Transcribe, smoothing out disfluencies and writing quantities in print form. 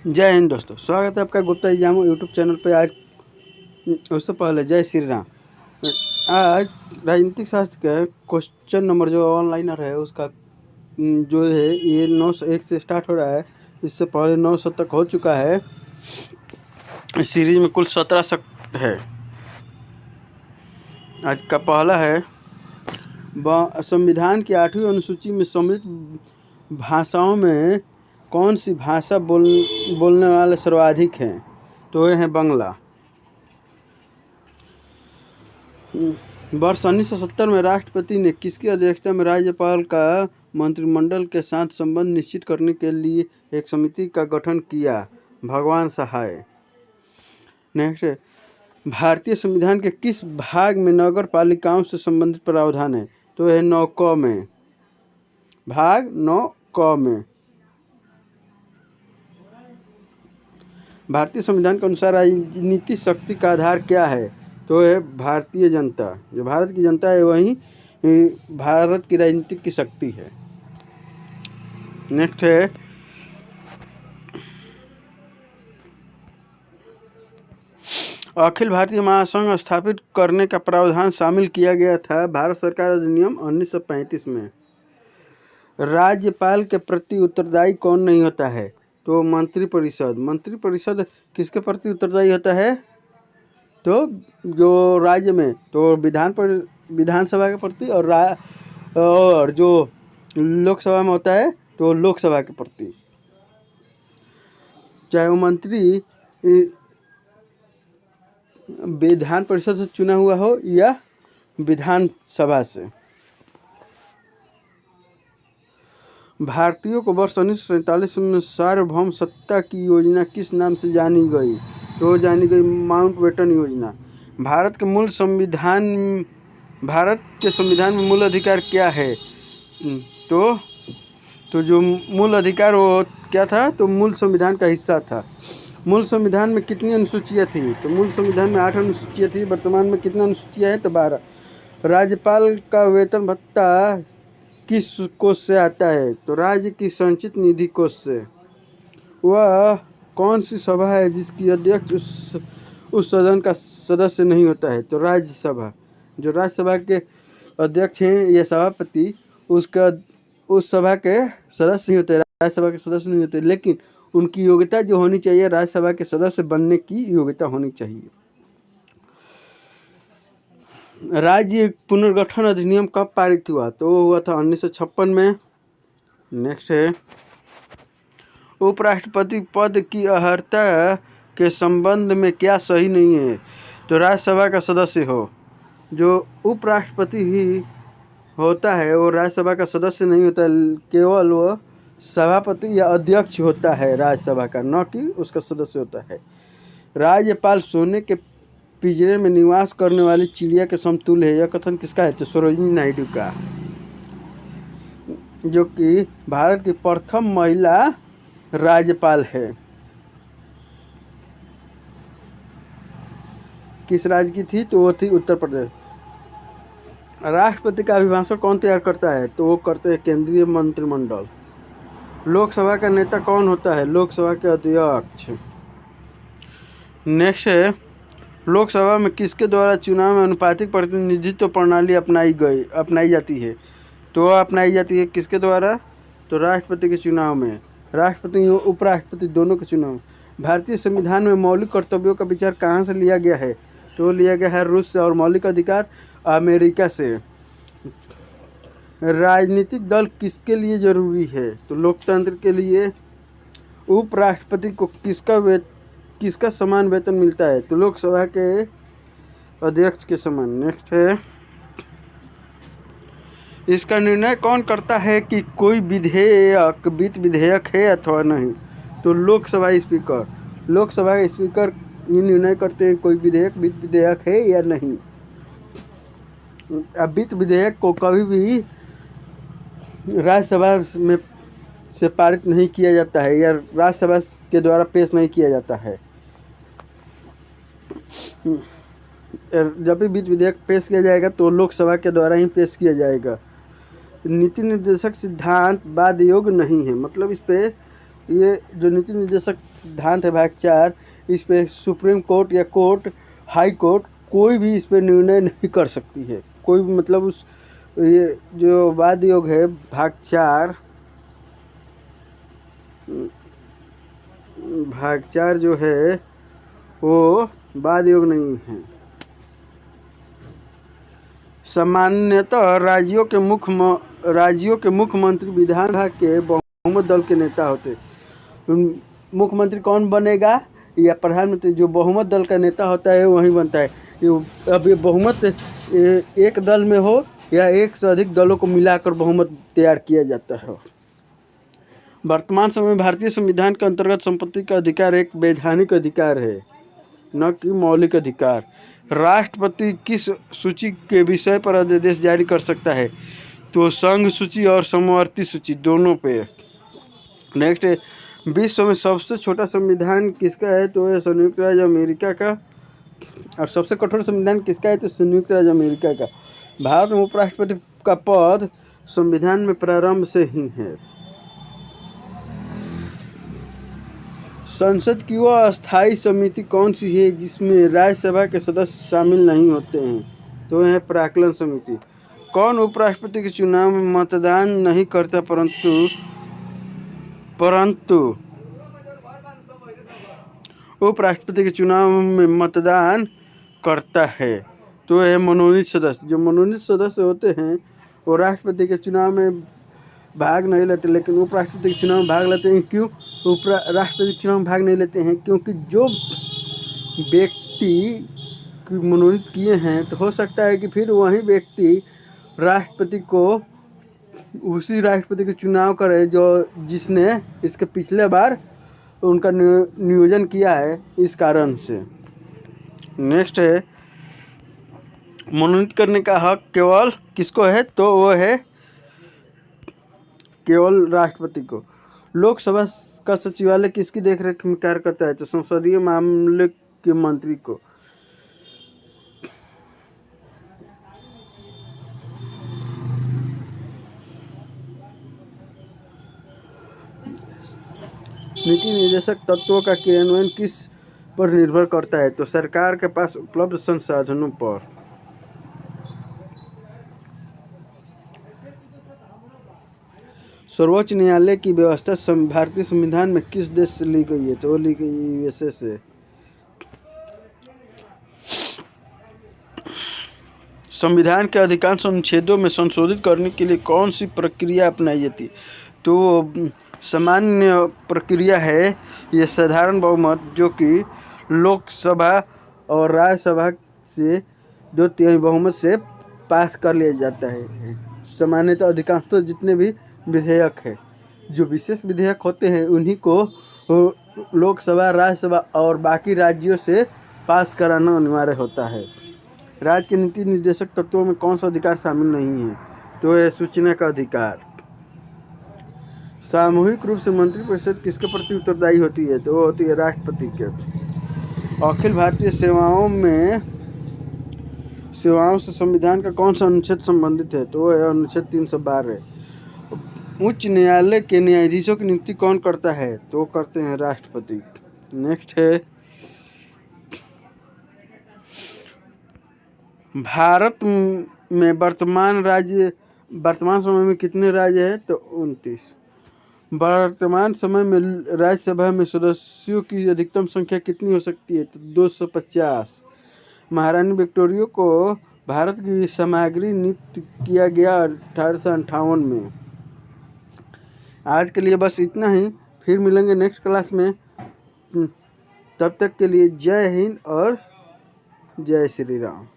जय हिंद दोस्तों, स्वागत है आपका गुप्ता एग्जाम यूट्यूब चैनल पे। आज उससे पहले जय श्री राम। आज राजनीतिक शास्त्र का क्वेश्चन नंबर जो ऑनलाइनर है उसका जो है ये 901 से स्टार्ट हो रहा है। इससे पहले 900 तक हो चुका है। इस सीरीज में कुल 17 सत्र है। आज का पहला है, संविधान की 8वीं अनुसूची में सम्मिलित भाषाओं में कौन सी भाषा बोलने वाले सर्वाधिक हैं? तो ये है बांग्ला। वर्ष 1970 में राष्ट्रपति ने किसकी अध्यक्षता में राज्यपाल का मंत्रिमंडल के साथ संबंध निश्चित करने के लिए एक समिति का गठन किया? भगवान सहाय। नेक्स्ट है, भारतीय संविधान के किस भाग में नगर पालिकाओं से संबंधित प्रावधान है? तो यह 9 क में, भाग 9 क में। भारतीय संविधान के अनुसार राजनीतिक शक्ति का आधार क्या है? तो है भारतीय जनता। जो भारत की जनता है वही भारत की राजनीतिक की शक्ति है। नेक्स्ट है, अखिल भारतीय महासंघ स्थापित करने का प्रावधान शामिल किया गया था भारत सरकार अधिनियम 1935 में। राज्यपाल के प्रति उत्तरदायी कौन नहीं होता है? तो मंत्रिपरिषद। मंत्रिपरिषद किसके प्रति उत्तरदायी होता है? तो जो राज्य में तो विधानसभा के प्रति, और जो लोकसभा में होता है तो लोकसभा के प्रति। चाहे वो मंत्री विधान परिषद से चुना हुआ हो या विधानसभा से। भारतीयों को वर्ष 1947 में सार्वभौम सत्ता की योजना किस नाम से जानी गई? तो जानी गई माउंटबेटन योजना। भारत के संविधान में मूल अधिकार क्या है? तो जो मूल अधिकार वो क्या था? तो मूल संविधान का हिस्सा था। मूल संविधान में कितनी अनुसूचियाँ थी? तो मूल संविधान में 8 अनुसूचियाँ थी। वर्तमान में कितनी अनुसूचियाँ हैं? तो 12। राज्यपाल का वेतन भत्ता किस कोष से आता है? तो राज्य की संचित निधि कोष से। वह कौन सी सभा है जिसकी अध्यक्ष उस सदन का सदस्य नहीं होता है? तो राज्यसभा। जो राज्यसभा के अध्यक्ष हैं या सभापति, उस सभा के सदस्य नहीं होते, राज्यसभा के सदस्य नहीं होते, लेकिन उनकी योग्यता जो होनी चाहिए, राज्यसभा के सदस्य बनने की योग्यता होनी चाहिए। राज्य पुनर्गठन अधिनियम कब पारित हुआ? तो हुआ था 1956 में। नेक्स्ट है, उपराष्ट्रपति पद की अर्हता के संबंध में क्या सही नहीं है? तो राज्यसभा का सदस्य हो। जो उपराष्ट्रपति ही होता है वो राज्यसभा का सदस्य नहीं होता, केवल वो सभापति या अध्यक्ष होता है राज्यसभा का, न कि उसका सदस्य होता है। राज्यपाल सोने के पिंजरे में निवास करने वाली चिड़िया के समतुल्य है, यह कथन किसका है? तो सरोजिनी नायडू का, जो कि भारत की प्रथम महिला राज्यपाल है। किस राज्य की थी? तो वो थी उत्तर प्रदेश। राष्ट्रपति का अभिभाषण कौन तैयार करता है? तो वो करते हैं केंद्रीय मंत्रिमंडल। लोकसभा का नेता कौन होता है? लोकसभा के अध्यक्ष। नेक्स्ट है, लोकसभा में किसके द्वारा चुनाव में अनुपातिक प्रतिनिधित्व प्रणाली अपनाई जाती है? तो अपनाई जाती है किसके द्वारा? तो राष्ट्रपति के चुनाव में, राष्ट्रपति और उपराष्ट्रपति दोनों के चुनाव। भारतीय संविधान में मौलिक कर्तव्यों का विचार कहाँ से लिया गया है? तो लिया गया है रूस से, और मौलिक अधिकार अमेरिका से। राजनीतिक दल किसके लिए जरूरी है? तो लोकतंत्र के लिए। उपराष्ट्रपति को किसका समान वेतन मिलता है? तो लोकसभा के अध्यक्ष के समान। नेक्स्ट है, इसका निर्णय कौन करता है कि कोई विधेयक वित्त विधेयक है अथवा नहीं? तो लोकसभा स्पीकर। लोकसभा के स्पीकर ये निर्णय करते हैं कोई विधेयक वित्त विधेयक है या नहीं। अब वित्त विधेयक को कभी भी राज्यसभा में से पारित नहीं किया जाता है या राज्यसभा के द्वारा पेश नहीं किया जाता है। जब भी वित्त विधेयक पेश किया जाएगा तो लोकसभा के द्वारा ही पेश किया जाएगा। नीति निर्देशक सिद्धांत वाद योग्य नहीं है, मतलब इस पे ये जो नीति निर्देशक सिद्धांत है भाग 4, इस पे सुप्रीम कोर्ट या कोर्ट, हाई कोर्ट कोई भी इस पे निर्णय नहीं कर सकती है। कोई भी मतलब उस ये जो वाद योग है भाग 4 जो है वो वाद योग नहीं है। सामान्यतः राज्यों के मुख्यमंत्री विधान विभाग के बहुमत दल के नेता होते। मुख्यमंत्री कौन बनेगा या प्रधानमंत्री जो बहुमत दल का नेता होता है वही बनता है। अब ये बहुमत एक दल में हो या एक से अधिक दलों को मिलाकर बहुमत तैयार किया जाता है। वर्तमान समय में भारतीय संविधान के अंतर्गत संपत्ति का अधिकार एक वैधानिक अधिकार है, न कि मौलिक अधिकार। राष्ट्रपति किस सूची के विषय पर अध्यादेश जारी कर सकता है? तो संघ सूची और समवर्ती सूची दोनों पे। नेक्स्ट है, विश्व में सबसे छोटा संविधान किसका है? तो है संयुक्त राज्य अमेरिका का। और सबसे कठोर संविधान किसका है? तो संयुक्त राज्य अमेरिका का। भारत में उपराष्ट्रपति का पद संविधान में प्रारंभ से ही है। संसद की वह अस्थायी समिति कौन सी है जिसमें राज्यसभा के सदस्य शामिल नहीं होते हैं? तो है प्राक्कलन समिति। कौन उपराष्ट्रपति के चुनाव में मतदान नहीं करता परंतु उपराष्ट्रपति के चुनाव में मतदान करता है? तो है मनोनीत सदस्य। जो मनोनीत सदस्य होते हैं वो राष्ट्रपति के चुनाव में भाग नहीं लेते, लेकिन उपराष्ट्रपति के चुनाव में भाग लेते हैं। क्यों राष्ट्रपति के चुनाव में भाग नहीं लेते हैं? क्योंकि जो व्यक्ति मनोनीत किए हैं तो हो सकता है कि फिर वही व्यक्ति राष्ट्रपति को उसी राष्ट्रपति के चुनाव करे जो जिसने इसके पिछले बार उनका नियोजन किया है, इस कारण से। नेक्स्ट है, मनोनीत करने का हक केवल किसको है? तो वो है केवल राष्ट्रपति को। लोकसभा का सचिवालय किसकी देखरेख में कार्य करता है? तो संसदीय मामले के मंत्री को। नीति निर्देशक तत्वों का क्रियान्वयन किस पर निर्भर करता है? तो सरकार के पास उपलब्ध संसाधनों पर। सर्वोच्च न्यायालय की व्यवस्था भारतीय संविधान में किस देश से ली गई है? तो वो ली गई यूएसए से। संविधान के अधिकांश अनुच्छेदों में संशोधित करने के लिए कौन सी प्रक्रिया अपनाई जाती? तो सामान्य प्रक्रिया है। ये साधारण बहुमत जो कि लोकसभा और राज्यसभा से 2/3 बहुमत से पास कर लिया जाता है। सामान्यतः अधिकांशतः जितने भी विधेयक है, जो विशेष विधेयक होते हैं उन्हीं को लोकसभा, राज्यसभा और बाकी राज्यों से पास कराना अनिवार्य होता है। राज्य के नीति निर्देशक तत्वों में कौन सा अधिकार शामिल नहीं है? तो है सूचना का अधिकार। सामूहिक रूप से मंत्रिपरिषद किसके प्रति उत्तरदायी होती है? तो वो होती है राष्ट्रपति के। अखिल भारतीय सेवाओं से संविधान का कौन सा अनुच्छेद संबंधित है? तो वो है अनुच्छेद 312। उच्च न्यायालय के न्यायाधीशों की नियुक्ति कौन करता है? तो करते हैं राष्ट्रपति। नेक्स्ट है, भारत में वर्तमान समय में कितने राज्य हैं? तो 29। वर्तमान समय में राज्यसभा में सदस्यों की अधिकतम संख्या कितनी हो सकती है? तो 250। महारानी विक्टोरिया को भारत की सामग्री नियुक्त किया गया 1858 में। आज के लिए बस इतना ही, फिर मिलेंगे नेक्स्ट क्लास में। तब तक के लिए जय हिंद और जय श्री राम।